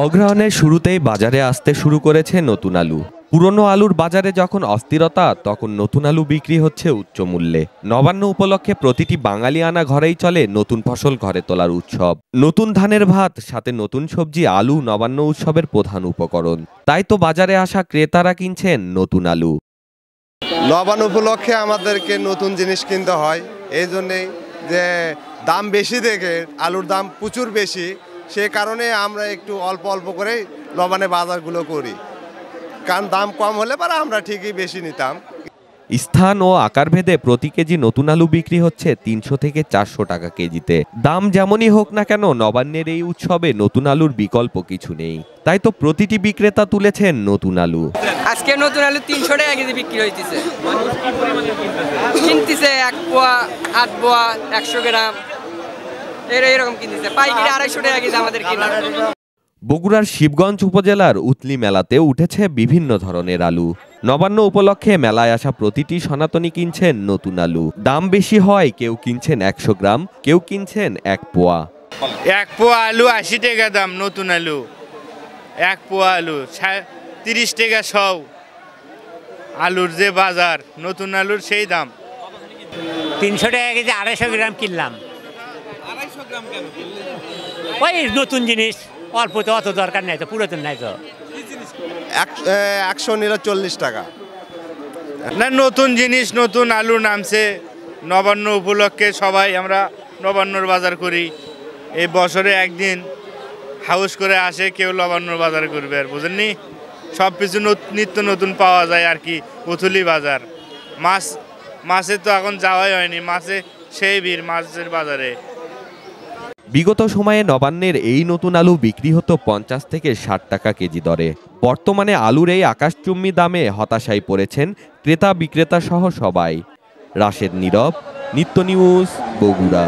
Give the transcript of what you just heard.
অগ্রহায়ণের শুরুতেই বাজারে আসতে শুরু করেছে নতুন আলু। পুরনো আলুর বাজারে যখন অস্থিরতা, তখন নতুন আলু বিক্রি হচ্ছে উচ্চ মূল্যে। নবান্ন উপলক্ষে প্রতিটি বাঙালিয়ানা ঘরেই চলে নতুন ফসল ঘরে তোলার উৎসব। নতুন ধানের ভাত, সাথে নতুন সবজি, আলু নবান্ন উৎসবের প্রধান উপকরণ। তাই তো বাজারে আসা ক্রেতারা কিনছেন নতুন আলু। নবান্ন উপলক্ষে আমাদেরকে নতুন জিনিস কিনতে হয়, এই জন্যেই যে দাম বেশি দেখে আলুর দাম প্রচুর বেশি, সে কারণে আমরা একটু অল্প অল্প করে নবান্নে বাজারগুলো করি, কারণ দাম কম হলে পরে আমরা ঠিকই বেশি নিতাম। স্থান ও আকার ভেদে প্রতি কেজি নতুন আলু বিক্রি হচ্ছে 300 থেকে 400 টাকা কেজিতে। দাম যেমনই হোক না কেন, নবান্নের এই উৎসবে নতুন আলুর বিকল্প কিছু নেই। তাই তো প্রতিটি বিক্রেতা তুলেছেন নতুন আলু। আজকে নতুন আলু 300 টাকা কেজি বিক্রি হইতেছে। কিনতেছে 1 পোয়া, 8 পোয়া, 100 গ্রাম এরকম কিনতেছে। পাইকারি 250 টাকা কেজি আমাদের কিনা। বগুড়ার শিবগঞ্জ উপজেলার উতলি মেলাতে উঠেছে বিভিন্ন ধরনের আলু। নবান্ন উপলক্ষে মেলায় আসা প্রতিটি সনাতনী কিনছেন নতুন আলু। দাম বেশি হয়, কেউ কিনছেন 100 গ্রাম, কেউ কিনছেন 1 পোয়া। 1 পোয়া আলু 80 টাকা দাম। নতুন আলু 1 পোয়া আলু 30 টাকা সব। আলুর যে বাজার, নতুন আলুর সেই দাম। 300 টাকা কেজি 250 গ্রাম কিনলাম। 250 গ্রাম কেন কিনলেন? ওই নতুন জিনিস, অল্প তো, অত দরকার নাই তো, পুরাতন নাই তো। 140 টাকা না, নতুন জিনিস, নতুন আলু নামছে। নবান্ন উপলক্ষে সবাই আমরা নবান্নর বাজার করি। এই বছরে একদিন হাউস করে আসে কেউ নবান্নর বাজার করবে, আর বুঝেননি, সব কিছু নিত্য নতুন পাওয়া যায় আর কি। উথুলি বাজার মাছে তো এখন যাওয়াই হয়নি, মাছে সেই ভিড় মাছের বাজারে। বিগত সময়ে নবান্নের এই নতুন আলু বিক্রি হতো 50 থেকে 60 টাকা কেজি দরে। বর্তমানে আলুর এই আকাশচুম্বী দামে হতাশায় পড়েছেন ক্রেতা বিক্রেতা সহ সবাই। রাশেদ নীরব, নিত্য নিউজ, বগুড়া।